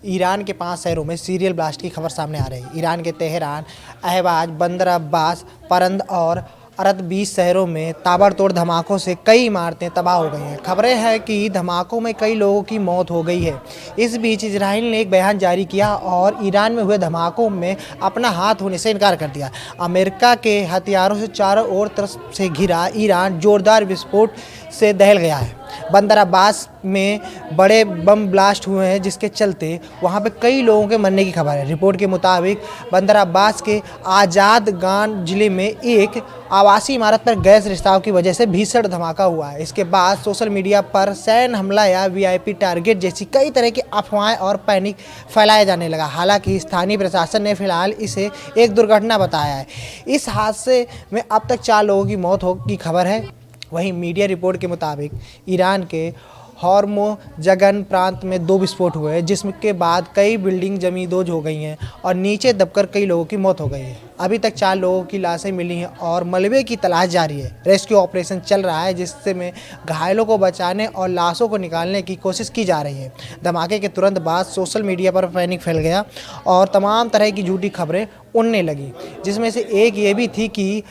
Iran के 5 शहरों में सीरियल ब्लास्ट की खबर सामने आ रही है। ईरान के तेहरान, अहवाज, बंदर अब्बास, परंद और अरद 20 शहरों में ताबड़तोड़ धमाकों से कई इमारतें तबाह हो गई हैं। खबरें हैं कि धमाकों में कई लोगों की मौत हो गई है। इस बीच इजराइल ने एक बयान जारी किया और ईरान में हुए धमाकों में अपना हाथ होने से इनकार कर दिया। अमेरिका के हथियारों से चारों ओर तरफ से घिरा ईरान जोरदार विस्फोट से दहल गया है। बंदर अब्बास में बड़े बम ब्लास्ट हुए हैं, जिसके चलते वहां पे कई लोगों के मरने की खबर है। रिपोर्ट के मुताबिक बंदर अब्बास के आज़ाद गान जिले में एक आवासीय इमारत पर गैस रिसाव की वजह से भीषण धमाका हुआ है। इसके बाद सोशल मीडिया पर सैन्य हमला या वीआईपी टारगेट जैसी कई तरह की अफवाहें और पैनिक फैलाया जाने लगा। हालांकि स्थानीय प्रशासन ने फिलहाल इसे एक दुर्घटना बताया है। इस हादसे में अब तक 4 लोगों की मौत की खबर है। वहीं मीडिया रिपोर्ट के मुताबिक ईरान के होर्मुज़गन प्रांत में 2 विस्फोट हुए हैं, जिसके बाद कई बिल्डिंग जमींदोज हो गई हैं और नीचे दबकर कई लोगों की मौत हो गई है। अभी तक 4 लोगों की लाशें मिली हैं और मलबे की तलाश जारी है। रेस्क्यू ऑपरेशन चल रहा है, जिसमें घायलों को बचाने और लाशों को निकालने की कोशिश की जा रही है। धमाके के तुरंत बाद सोशल मीडिया पर पैनिक फैल गया और तमाम तरह की झूठी खबरें उड़ने लगी, जिसमें से एक ये भी थी कि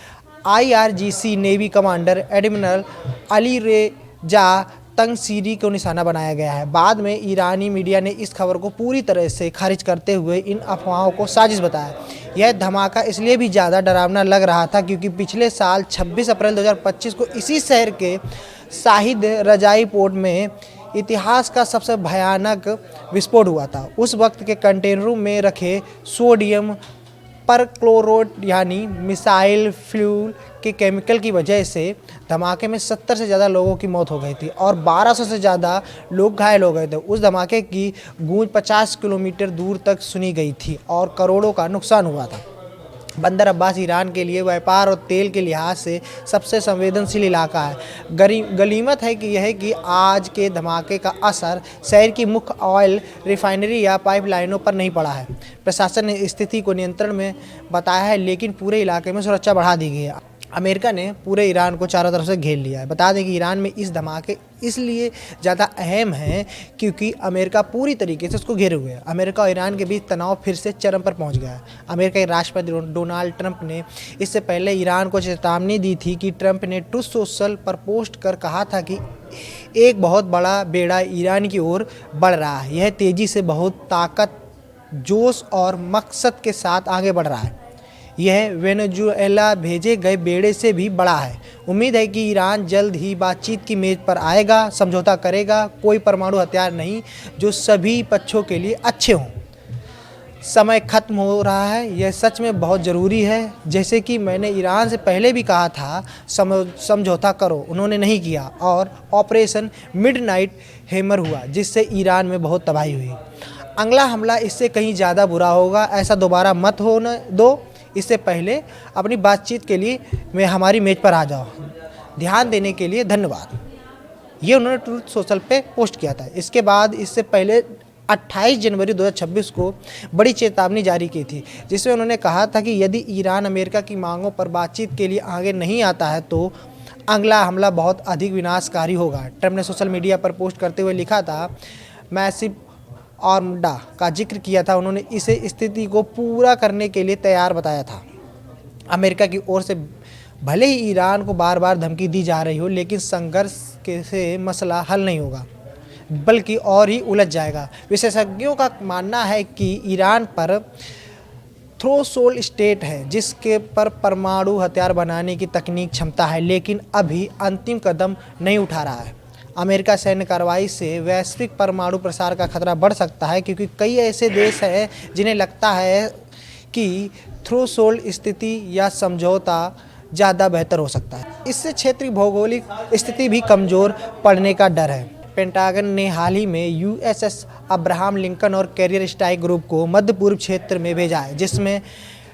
IRGC navy commander admiral Ali रेजा तंगसीरी को निशाना बनाया गया है। बाद में ईरानी मीडिया ने इस खबर को पूरी तरह से खारिज करते हुए इन अफवाहों को साजिश बताया। यह धमाका इसलिए भी ज़्यादा डरावना लग रहा था क्योंकि पिछले साल 26 अप्रैल 2025 को इसी शहर के शाहिद रजाई पोर्ट में इतिहास का सबसे भयानक विस्फोट हुआ था। उस वक्त के कंटेनरों में रखे सोडियम परक्लोरेट यानी मिसाइल फ्यूल के केमिकल की वजह से धमाके में 70 से ज़्यादा लोगों की मौत हो गई थी और 1200 से ज़्यादा लोग घायल हो गए थे। उस धमाके की गूंज 50 किलोमीटर दूर तक सुनी गई थी और करोड़ों का नुकसान हुआ था। बंदर अब्बास ईरान के लिए व्यापार और तेल के लिहाज से सबसे संवेदनशील इलाका है। गनीमत है कि यह कि आज के धमाके का असर शहर की मुख्य ऑयल रिफाइनरी या पाइपलाइनों पर नहीं पड़ा है। प्रशासन ने स्थिति को नियंत्रण में बताया है, लेकिन पूरे इलाके में सुरक्षा बढ़ा दी गई है। अमेरिका ने पूरे ईरान को चारों तरफ से घेर लिया है। बता दें कि ईरान में इस धमाके इसलिए ज़्यादा अहम हैं क्योंकि अमेरिका पूरी तरीके से उसको घेरे हुए है। अमेरिका और ईरान के बीच तनाव फिर से चरम पर पहुंच गया है। अमेरिका के राष्ट्रपति डोनाल्ड ट्रंप ने इससे पहले ईरान को चेतावनी दी थी कि ट्रंप ने ट्रूथ सोशल पर पोस्ट कर कहा था कि एक बहुत बड़ा बेड़ा ईरान की ओर बढ़ रहा है। यह तेज़ी से बहुत ताकत, जोश और मकसद के साथ आगे बढ़ रहा है। यह वेनेजुएला भेजे गए बेड़े से भी बड़ा है। उम्मीद है कि ईरान जल्द ही बातचीत की मेज पर आएगा, समझौता करेगा, कोई परमाणु हथियार नहीं, जो सभी पक्षों के लिए अच्छे हों। समय खत्म हो रहा है, यह सच में बहुत ज़रूरी है। जैसे कि मैंने ईरान से पहले भी कहा था समझौता करो, उन्होंने नहीं किया और ऑपरेशन मिडनाइट हैमर हुआ, जिससे ईरान में बहुत तबाही हुई। अगला हमला इससे कहीं ज़्यादा बुरा होगा, ऐसा दोबारा मत होने दो। इससे पहले अपनी बातचीत के लिए हमारी मेज पर आ जाओ। ध्यान देने के लिए धन्यवाद। ये उन्होंने ट्रूथ सोशल पे पोस्ट किया था। इसके बाद इससे पहले 28 जनवरी 2026 को बड़ी चेतावनी जारी की थी, जिसमें उन्होंने कहा था कि यदि ईरान अमेरिका की मांगों पर बातचीत के लिए आगे नहीं आता है तो अगला हमला बहुत अधिक विनाशकारी होगा। ट्रंप ने सोशल मीडिया पर पोस्ट करते हुए लिखा था, मैसिव आर्मडा का जिक्र किया था। उन्होंने इसे स्थिति को पूरा करने के लिए तैयार बताया था। अमेरिका की ओर से भले ही ईरान को बार बार धमकी दी जा रही हो, लेकिन संघर्ष से मसला हल नहीं होगा, बल्कि और ही उलझ जाएगा। विशेषज्ञों का मानना है कि ईरान पर थ्रेशोल्ड स्टेट है, जिसके पर परमाणु हथियार बनाने की तकनीक क्षमता है, लेकिन अभी अंतिम कदम नहीं उठा रहा है। अमेरिका सैन्य कार्रवाई से वैश्विक परमाणु प्रसार का खतरा बढ़ सकता है, क्योंकि कई ऐसे देश हैं जिन्हें लगता है कि थ्रेशोल्ड स्थिति या समझौता ज़्यादा बेहतर हो सकता है। इससे क्षेत्रीय भौगोलिक स्थिति भी कमज़ोर पड़ने का डर है। पेंटागन ने हाल ही में USS अब्राहम लिंकन और कैरियर स्ट्राइक ग्रुप को मध्य पूर्व क्षेत्र में भेजा है, जिसमें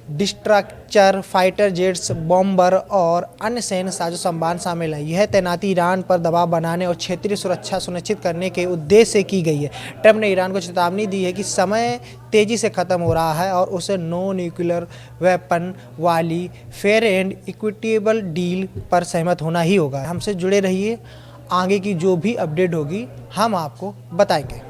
डिस्ट्रक्टर, फाइटर जेट्स, बॉम्बर और अन्य सैन्य साजो सामान शामिल है। यह तैनाती ईरान पर दबाव बनाने और क्षेत्रीय सुरक्षा सुनिश्चित करने के उद्देश्य से की गई है। ट्रंप ने ईरान को चेतावनी दी है कि समय तेज़ी से ख़त्म हो रहा है और उसे नो न्यूक्लियर वेपन वाली फेयर एंड इक्विटेबल डील पर सहमत होना ही होगा। हमसे जुड़े रहिए, आगे की जो भी अपडेट होगी हम आपको बताएंगे।